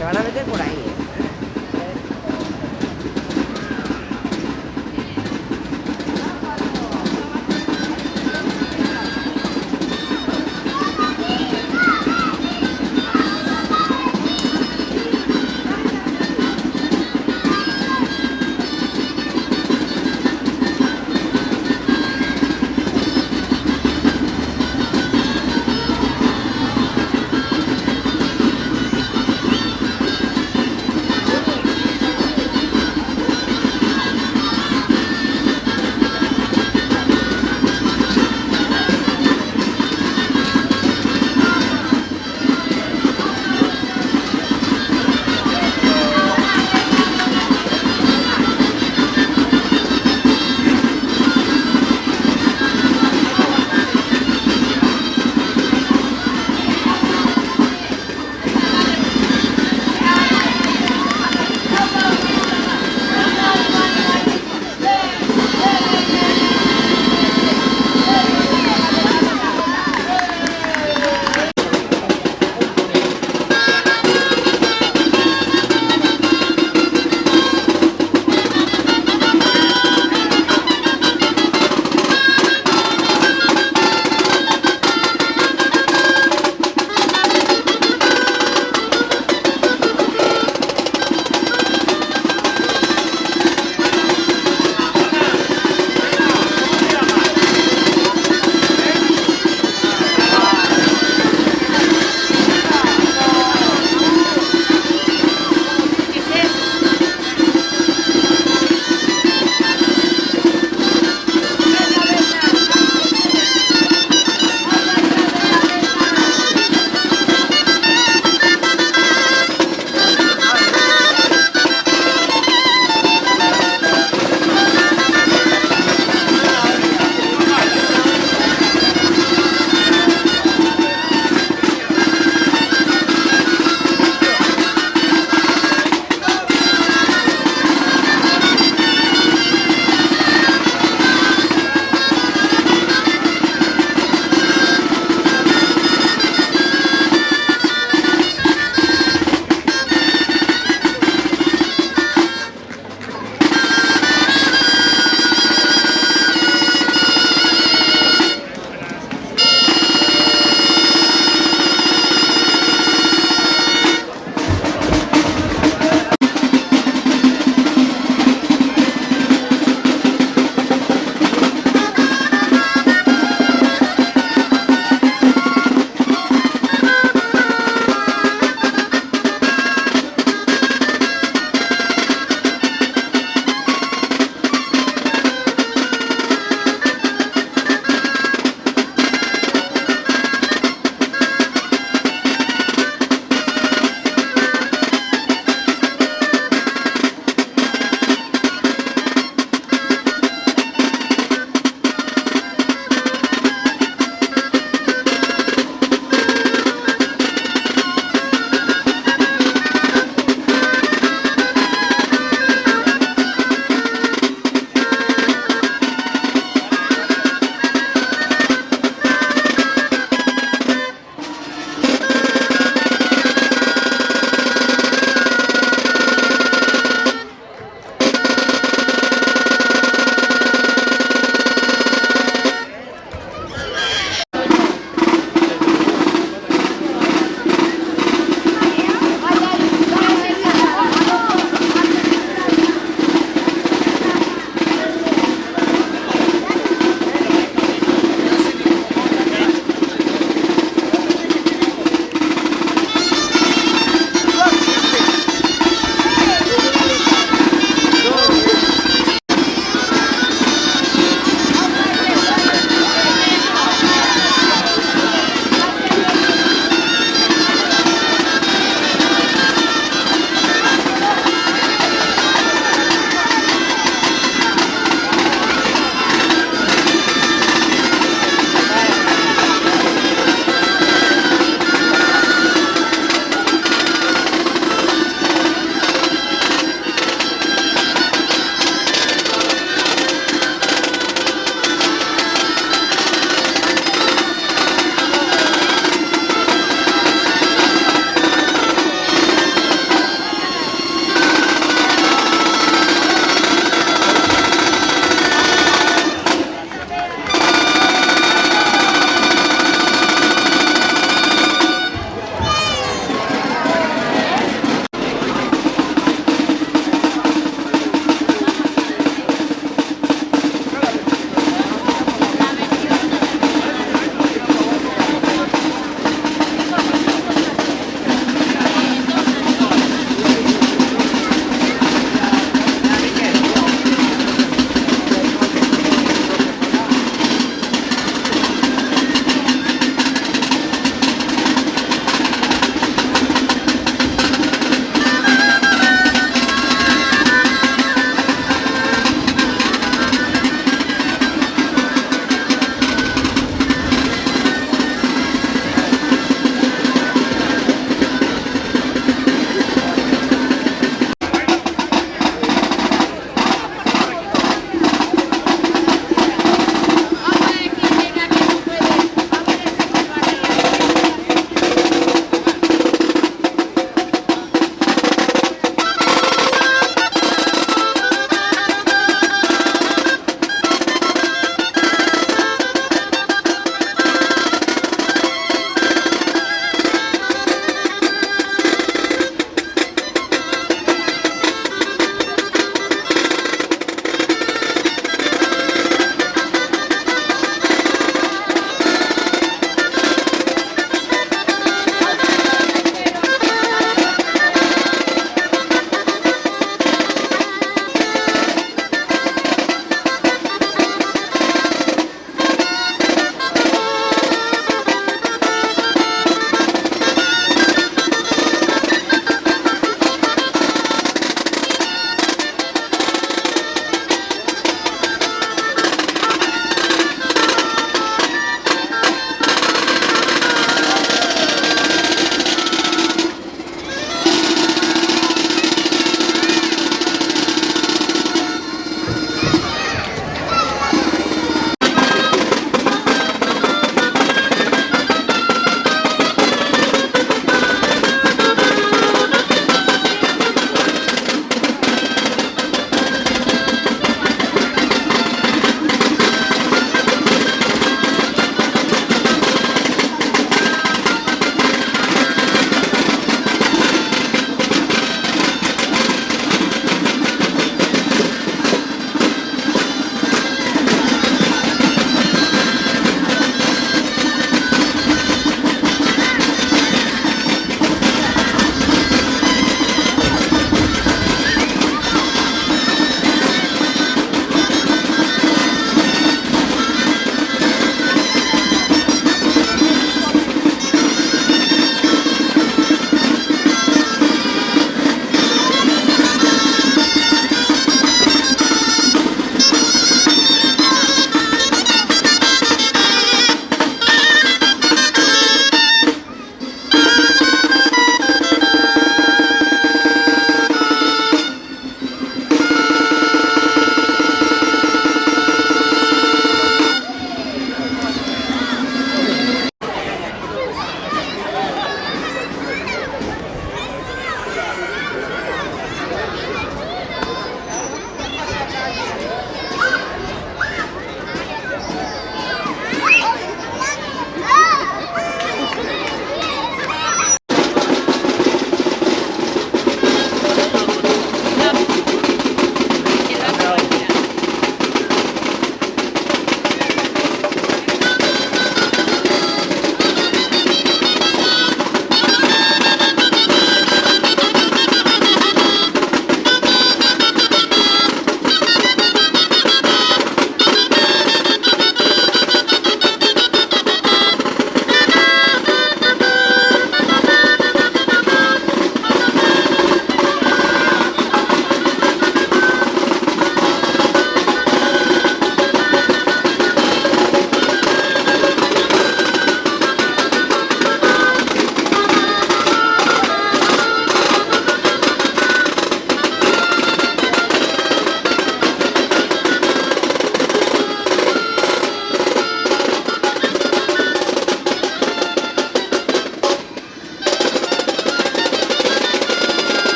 Se van a meter por ahí, ¿eh?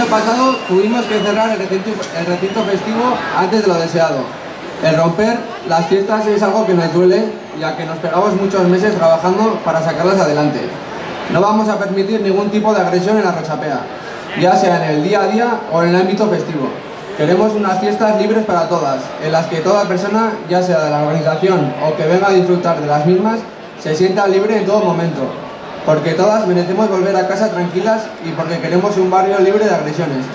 pasado tuvimos que cerrar el recinto festivo antes de lo deseado. El romper las fiestas es algo que nos duele, ya que nos pegamos muchos meses trabajando para sacarlas adelante. No vamos a permitir ningún tipo de agresión en la Rochapea, ya sea en el día a día o en el ámbito festivo. Queremos unas fiestas libres para todas, en las que toda persona, ya sea de la organización o que venga a disfrutar de las mismas, se sienta libre en todo momento. Porque todas merecemos volver a casa tranquilas y porque queremos un barrio libre de agresiones.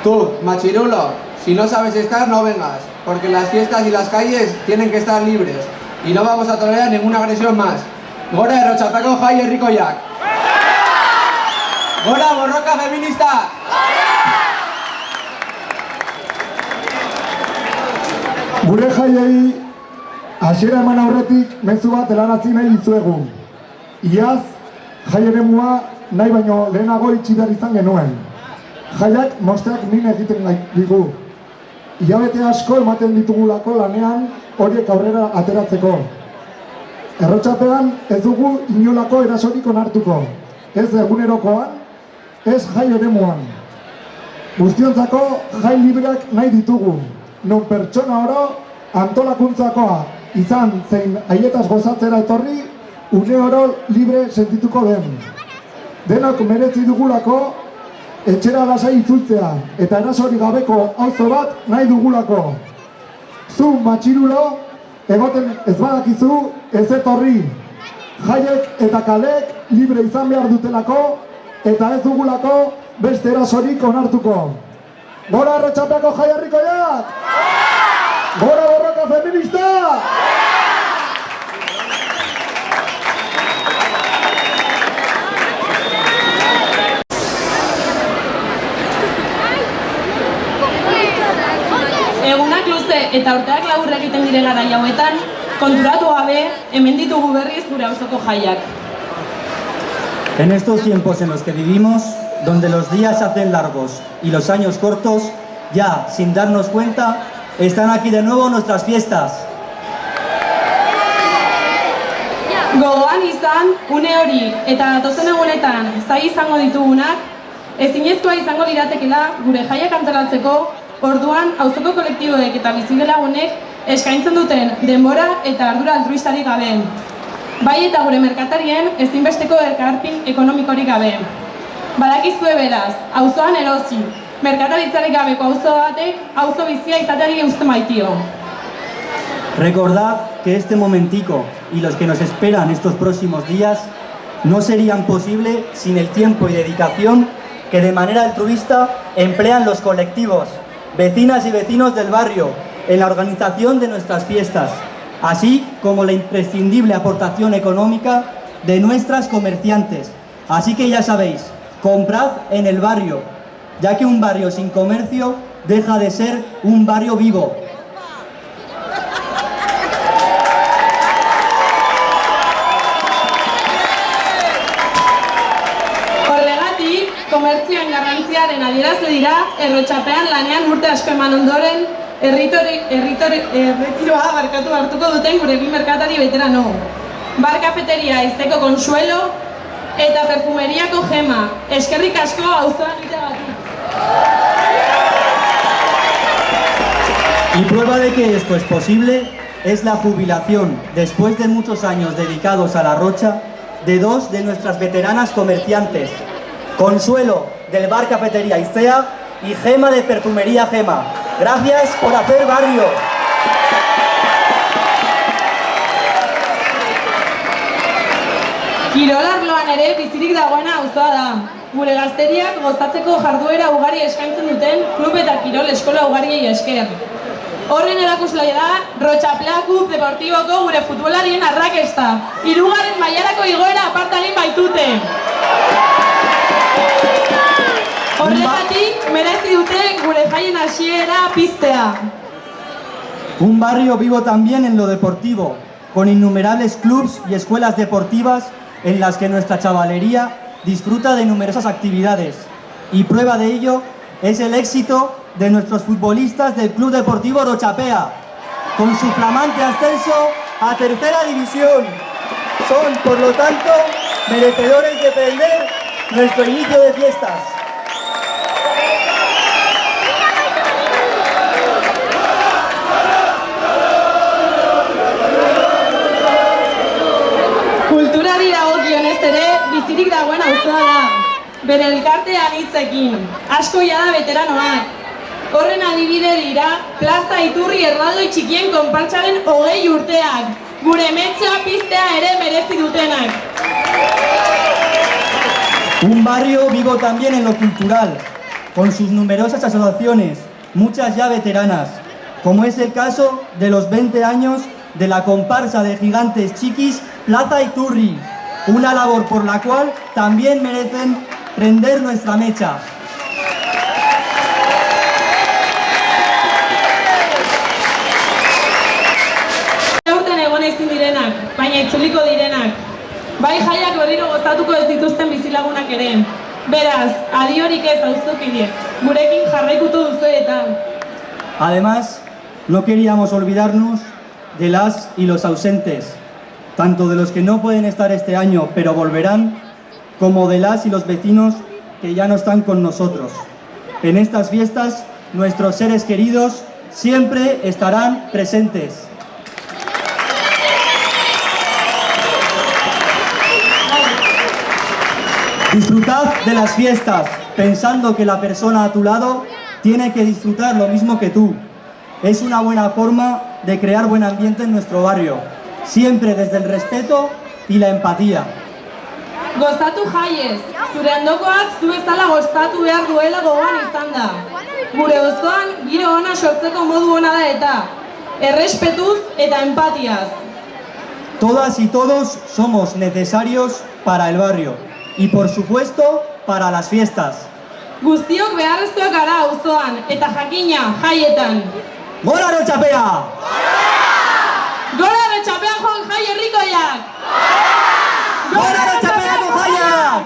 Tú, machirulo, si no sabes estar, no vengas, porque las fiestas y las calles tienen que estar libres y no vamos a tolerar ninguna agresión más. Gora de Rotxapeko jai herrikoiak! Gora borroka feminista! Gure jaiei hasiera eman aurretik mezu bat helarazi nahi dizuegu. Iaz, jai eremua nahi baino lehenago itxi behar izan genuen. Jaiak mosteak min egiten digu. Hilabete asko ematen ditugulako lanean horiek aurrera ateratzeko. Errotxapean ez dugu inolako erasorik onartuko. Ez egunerokoan, ez jai eremuan. Guztiontzako jai libreak nahi ditugu. Non pertsona oro antolakuntzakoa izan zein haietaz gozatzera etorri, une oro libre sentituko den. Denok merezi dugulako etxera lasai itzultzea eta erasorik gabeko auzo bat nahi dugulako. Zu, matxirulo, egoten ez badakizu ez etorri. Jaiek eta kalek libre izan behar dutelako eta ez dugulako beste erasorik onartuko. Gora Rotxapeko jai herrikoiak! Gora borroka feminista! Egunak luze eta urteak labur egiten diren garai hauetan, konturatu gabe, hemen ditugu berriz gure auzoko jaiak. En estos tiempos en los que vivimos, donde los días se hacen largos y los años cortos, ya, sin darnos cuenta, están aquí de nuevo nuestras fiestas. Gogoan izan, une hori eta datozen egunetan zai izango ditugunak, ezinezkoa izango liratekela gure jaiak antolatzeko, orduan auzoko kolektiboek eta bizidelagunek eskaintzen duten denbora eta ardura altruistarik gabe. Bai eta gure merkatarien ezinbesteko ekarpen ekonomikorik gabe. Badakizue beraz, auzoan erosi, merkataritzarik gabeko auzo batek auzo bizia izateari eusten baitio. Recordad que este momentico y los que nos esperan estos próximos días no serían posible sin el tiempo y dedicación que de manera altruista emplean los colectivos, vecinas y vecinos del barrio, en la organización de nuestras fiestas, así como la imprescindible aportación económica de nuestras comerciantes. Así que ya sabéis, comprad en el barrio, ya que un barrio sin comercio deja de ser un barrio vivo. Horregatik, komertzioen garrantziaren adierazle dira, Errotxapean lanean urte asko eman ondoren, erretiroa barkatu hartuko duten gure bi merkatari veterano. Bar kafeteria Izeko Consuelo eta perfumeriako Gema. Eskerrik asko auzoan egiteagatik. Y prueba de que esto es posible es la jubilación, después de muchos años dedicados a la Rocha, de dos de nuestras veteranas comerciantes, Consuelo, del bar cafetería Izea, y Gema, de perfumería Gema. Gracias por hacer barrio. Kirol arloan ere bizirik dagoena auzoa da. Gure gazteriak gozatzeko jarduera ugari eskaintzen duten klub eta kirol eskola ugariei esker. Horren erakusle da Rotxapea Klub Deportiboko gure futbolarien arrakesta. 3. mailarako igoera aparta egin baitute. Horregatik merezi dute gure jaien hasiera piztea. Un barrio vivo también en lo deportivo, con innumerables clubs y escuelas deportivas en las que nuestra chavalería disfruta de numerosas actividades. Y prueba de ello es el éxito de nuestros futbolistas del Club Deportivo Rotxapea, con su flamante ascenso a Tercera División. Son, por lo tanto, merecedores de prender nuestro inicio de fiestas. bere elkartean hitzekin, asko jada veteranoak. Horren adibide dira, Plaza Iturri erraldoi txikien konpartsaren 20 urteak, gure metxa piztea ere merezi dutenak. Un barrio vivo también en lo cultural, con sus numerosas asociaciones, muchas ya veteranas, como es el caso de los 20 años de la comparsa de gigantes chiquis Plaza Iturri, una labor por la cual también merecen prender nuestra mecha. Aurten egon ezin direnak, baina itzuliko direnak. Bai jaiak berriro gozatuko ez dituzten bizilagunak ere. Beraz, adiorik ez auzokideek, gurekin jarraikutu duzuetan. Además, no queríamos olvidarnos de las y los ausentes, tanto de los que no pueden estar este año pero volverán, como de las y los vecinos que ya no están con nosotros. En estas fiestas, nuestros seres queridos siempre estarán presentes. Disfrutad de las fiestas, pensando que la persona a tu lado tiene que disfrutar lo mismo que tú. Es una buena forma de crear buen ambiente en nuestro barrio, siempre desde el respeto y la empatía. Gozatu jaiez, zure handokoak zu bezala gozatu behar duela gogoan izan da. Gure osoan giro ona sortzeko modu ona da eta, errespetuz eta empatiaz. Todas y todos somos necesarios para el barrio y por supuesto para las fiestas. Guztiok beharrezkoak gara auzoan eta jakina jaietan. ¡Gora Retxapea! Gora Retxapean joan jai herrikoiak! ¡Gora Retxapeako jaiak!